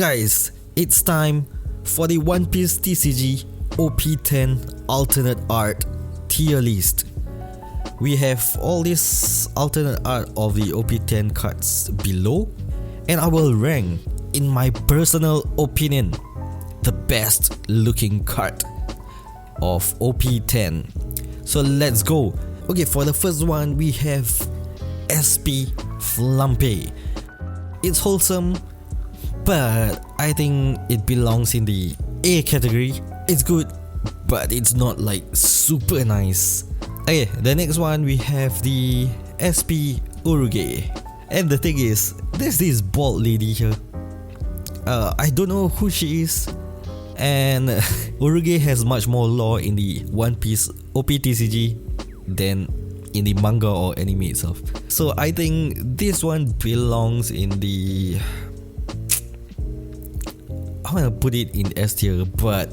guys, it's time for the One Piece TCG OP10 Alternate Art tier list. We have all this alternate art of the OP10 cards below, and I will rank, in my personal opinion, the best looking card of OP10. So let's go. Okay, for the first one we have SP Flampe. It's wholesome, but I think it belongs in the A category. It's good, but it's not like super nice. Okay, the next one we have the SP Uruge. And the thing is, there's this bald lady here. I don't know who she is. And Uruge has much more lore in the One Piece OPTCG than in the manga or anime itself. So I think this one belongs in the... I wanna put it in S tier, but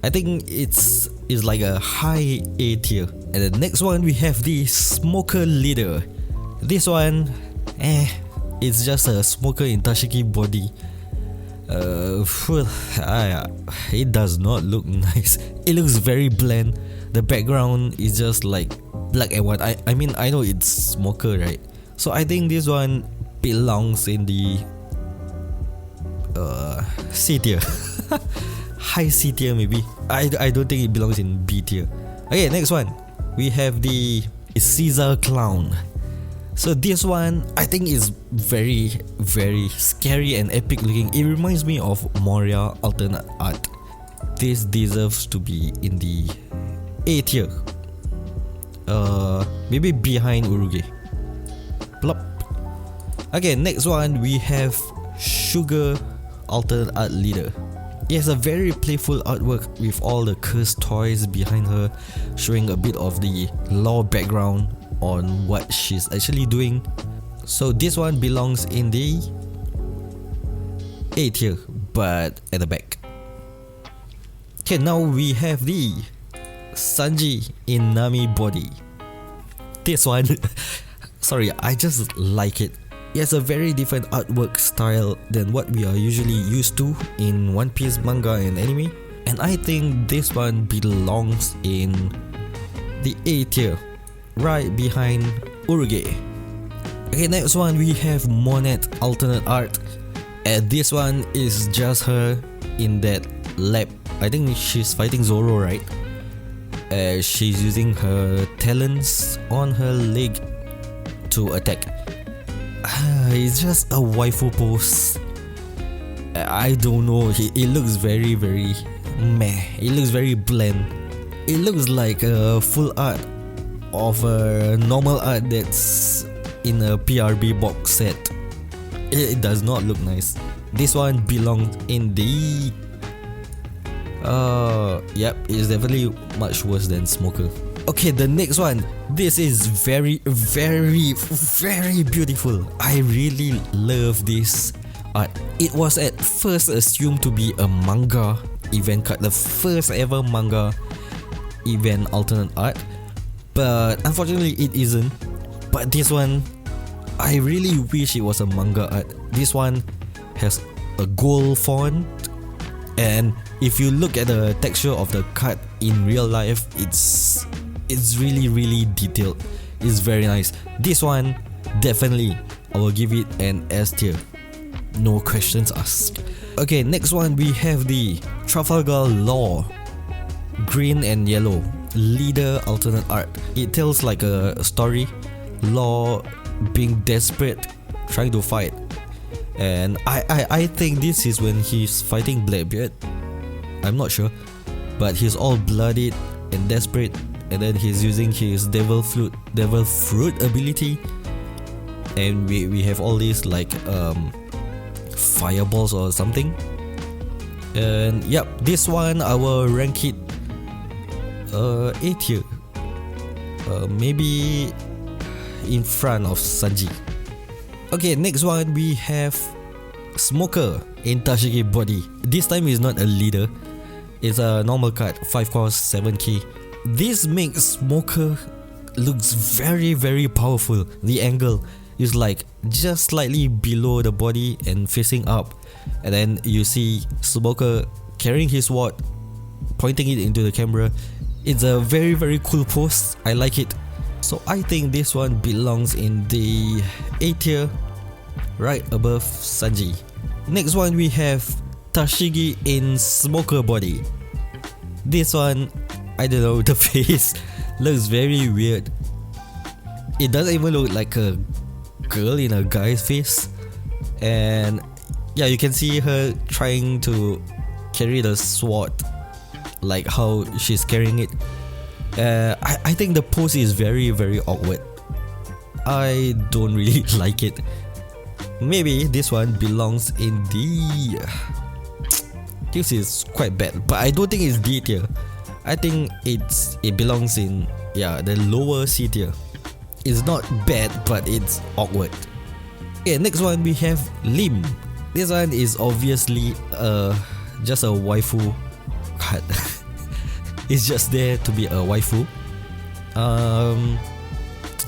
I think it's like a high A tier. And the next one we have the Smoker Leader. This one, it's just a smoker in Tashiki body. It does not look nice. It looks very bland. The background is just like black and white. I mean, I know it's smoker, right? So I think this one belongs in the C tier. High C tier maybe. I don't think it belongs in B tier. Okay, next one we have the Caesar Clown. So this one I think is very scary and epic looking. It reminds me of Moria Alternate Art. This deserves to be in the A tier. Maybe behind Uruge. Plop. Okay, next one we have Sugar Alternate Art Leader. It has a very playful artwork with all the cursed toys behind her, showing a bit of the lore background on what she's actually doing. So this one belongs in the A tier, but at the back. Okay, now we have the Sanji in Nami body. This one, sorry, I just like it. It has a very different artwork style than what we are usually used to in One Piece manga and anime, and I think this one belongs in the A tier, right behind Uruge. Okay, next one we have Monet Alternate Art, and this one is just her in that lab. I think she's fighting Zoro, right? She's using her talons on her leg to attack. It's just a waifu pose. I don't know, it looks very meh. It looks very bland. It looks like a full art of a normal art that's in a PRB box set. It does not look nice. This one belongs in the... yep, it's definitely much worse than Smoker. Okay, the next one. This is very beautiful. I really love this art. It was at first assumed to be a manga event card, the first ever manga event alternate art, but unfortunately it isn't. But this one, I really wish it was a manga art. This one has a gold font, and if you look at the texture of the card in real life, it's really detailed. It's very nice. This one, definitely I will give it an S tier, no questions asked. Okay, next one we have the Trafalgar Law green and yellow leader alternate art. It tells like a story, Law being desperate, trying to fight, and I think this is when he's fighting Blackbeard. I'm not sure, but he's all bloodied and desperate, and then he's using his devil fruit ability, and we have all these like fireballs or something. And yep, this one I will rank it A tier, maybe in front of Sanji. Okay, next one we have Smoker in Tashiki body. This time is not a leader, it's a normal card, 5 cost 7k. This makes Smoker looks very powerful. The angle, is like just slightly below the body and facing up, and then you see Smoker carrying his sword, pointing it into the camera. It's a very very cool pose. I like it. So I think this one belongs in the A tier, right above Sanji. Next one we have Tashigi in Smoker body. This one, I don't know, the face looks very weird. It doesn't even look like a girl in a guy's face. And yeah, you can see her trying to carry the sword, like how she's carrying it. I think the pose is very very awkward. I don't really like it. Maybe this one belongs in the... This is quite bad, but I don't think it's D tier. I think it belongs in, yeah, the lower C tier. It's not bad, but it's awkward. Okay, next one we have Lim. This one is obviously just a waifu card. It's just there to be a waifu.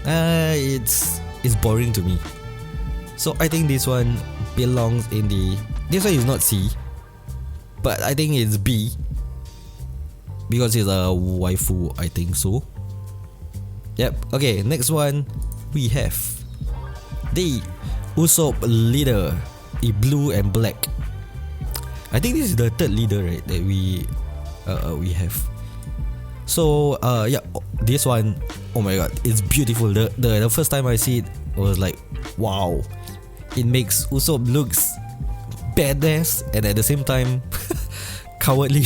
It's boring to me. So I think this one belongs in the... This one is not C, but I think it's B, because it's a waifu, I think so. Yep. Okay, next one we have the Usopp leader in blue and black. I think this is the third leader, right, that we have. So yeah, this one, oh my god, it's beautiful. The first time I see it, I was like, wow. It makes Usopp looks badass and at the same time cowardly.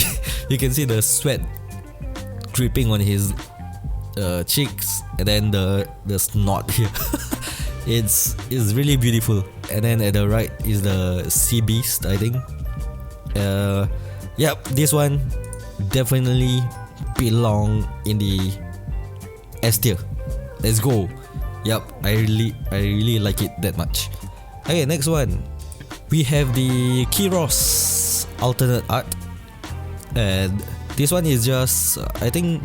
You can see the sweat dripping on his cheeks, and then the snot here. It's really beautiful. And then at the right is the sea beast, I think. Yep, this one definitely belong in the S tier. Let's go. Yep, I really like it that much. Okay, next one we have the Kyros alternate art, and this one is just I think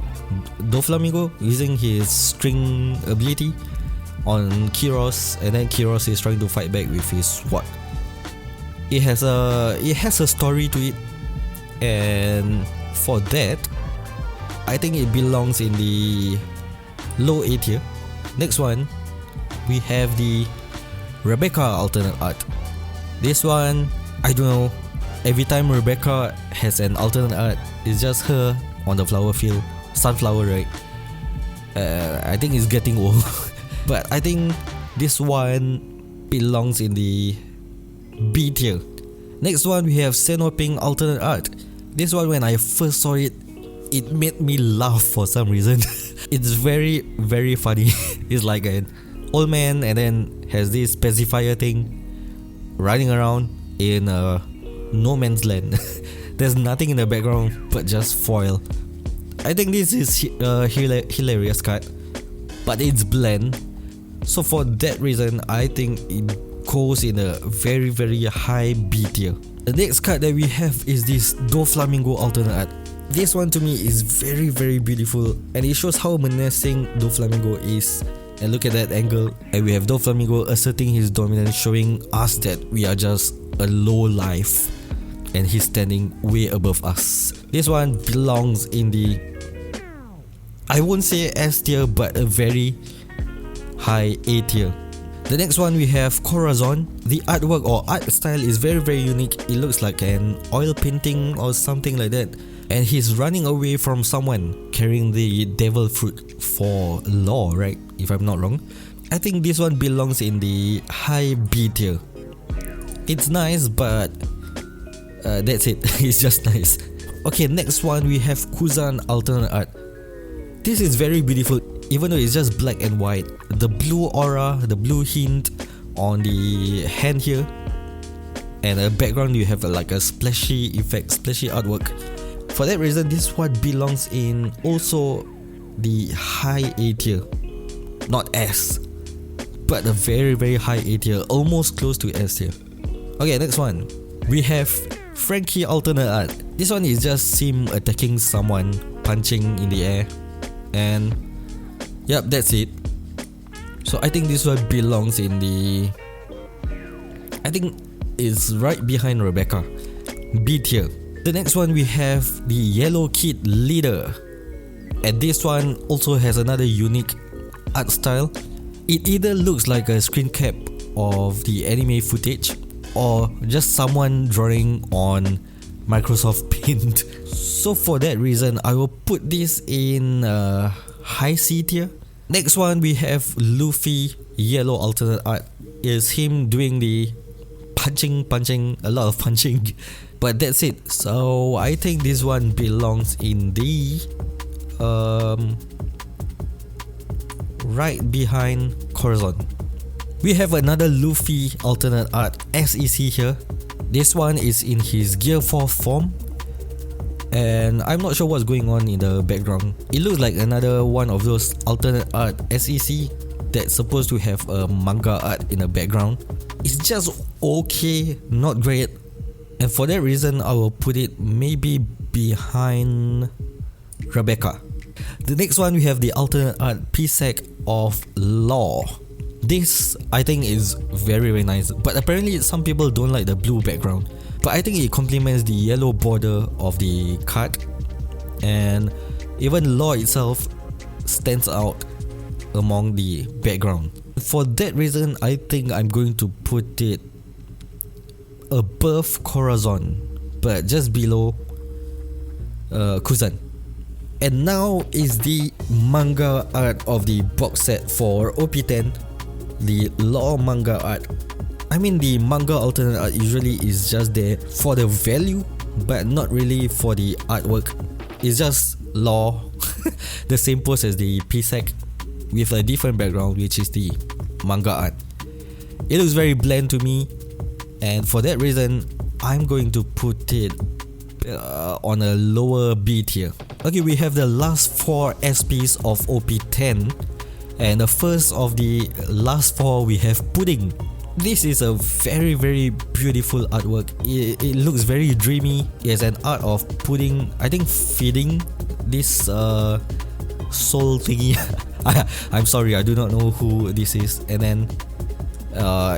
Doflamingo using his string ability on Kyros, and then Kyros is trying to fight back with his sword. It has a story to it, and for that I think it belongs in the low A tier. Next one we have the Rebecca alternate art. This one, I don't know, every time Rebecca has an alternate art, it's just her on the flower field, sunflower, right? I think it's getting old. But I think this one belongs in the B tier. Next one we have Senoping alternate art. This one, when I first saw it, it made me laugh for some reason. It's very very funny. It's like an old man and then has this pacifier thing running around in no man's land. There's nothing in the background but just foil. I think this is a hilarious card, but it's bland. So for that reason, I think it goes in a very very high B tier. The next card that we have is this Doflamingo alternate art. This one to me is very very beautiful, and it shows how menacing Doflamingo is. And look at that angle, and we have Doflamingo asserting his dominance, showing us that we are just a low life and he's standing way above us. This one belongs in the, I won't say S tier, but a very high A tier. The next one we have Corazon. The artwork or art style is very very unique. It looks like an oil painting or something like that, and he's running away from someone carrying the devil fruit for law, right? If I'm not wrong. I think this one belongs in the high B tier. It's nice, but that's it. It's just nice. Okay, next one we have Kuzan alternate art. This is very beautiful, even though it's just black and white. The blue aura, the blue hint on the hand here, and a background you have like a splashy effect, splashy artwork. For that reason, this one belongs in also the high A tier, not S, but a very very high A tier, almost close to S tier. Okay, next one we have Frankie alternate art. This one is just him attacking someone, punching in the air, and yep, that's it. So I think this one belongs in the, I think it's right behind Rebecca, B tier. The next one we have the Yellow Kid Leader, and this one also has another unique art style. It either looks like a screen cap of the anime footage or just someone drawing on Microsoft Paint. So for that reason, I will put this in high C tier. Next one we have Luffy Yellow Alternate Art. Is him doing the punching, a lot of punching. But that's it. So I think this one belongs in the right behind Corazon. We have another Luffy Alternate Art SEC here. This one is in his Gear 4 form, and I'm not sure what's going on in the background. It looks like another one of those alternate art SEC that's supposed to have a manga art in the background. It's just okay, not great, and for that reason I will put it maybe behind Rebecca. The next one we have the alternate art PSEC of Law. This I think is very nice, but apparently some people don't like the blue background. But I think it complements the yellow border of the card, and even Law itself stands out among the background. For that reason, I think I'm going to put it above Corazon, but just below Kuzan. And now is the manga art of the box set for OP10, the Law manga art. I mean, the manga alternate art usually is just there for the value, but not really for the artwork. It's just Law, the same pose as the PSEC, with a different background, which is the manga art. It looks very bland to me, and for that reason, I'm going to put it on a lower B tier. Okay, we have the last 4 SPs of OP10, and the first of the last 4 we have Pudding. This is a very beautiful artwork. It looks very dreamy. It has an art of Pudding, I think, feeding this soul thingy. I'm sorry, I do not know who this is. And then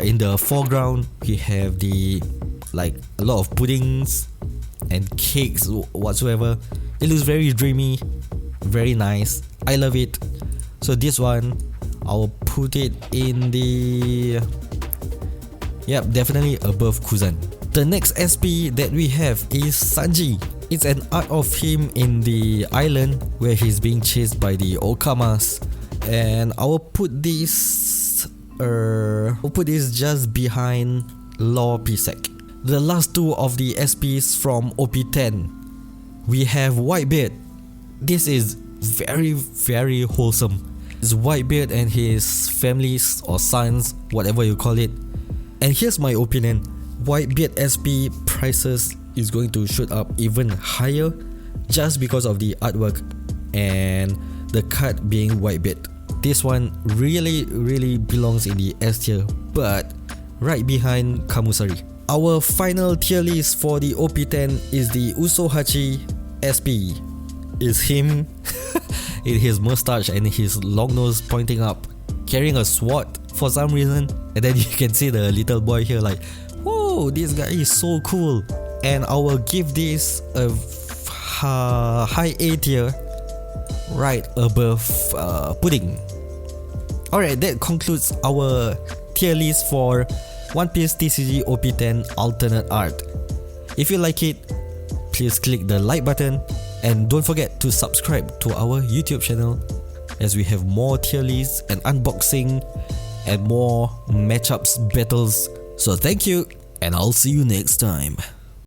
in the foreground we have the like a lot of puddings and cakes whatsoever. It looks very dreamy, very nice. I love it. So this one I will put it in the, yep, definitely above Kuzan. The next SP that we have is Sanji. It's an art of him in the island where he's being chased by the Okamas, and I will put this just behind Law PSEC. The last 2 of the SPs from OP10, we have Whitebeard. This is very wholesome. It's Whitebeard and his families or sons, whatever you call it. And here's my opinion, Whitebeard SP prices is going to shoot up even higher just because of the artwork and the card being Whitebeard. This one really belongs in the S tier, but right behind Kamusari. Our final tier list for the OP10 is the Usohachi SP. Is him in his mustache and his long nose pointing up, carrying a sword for some reason, and then you can see the little boy here like, whoa, this guy is so cool. And I will give this a high A tier, right above Pudding. Alright, that concludes our tier list for One Piece TCG OP10 Alternate Art. If you like it, please click the like button, and don't forget to subscribe to our YouTube channel as we have more tier lists and unboxing and more matchups, battles. So thank you, and I'll see you next time.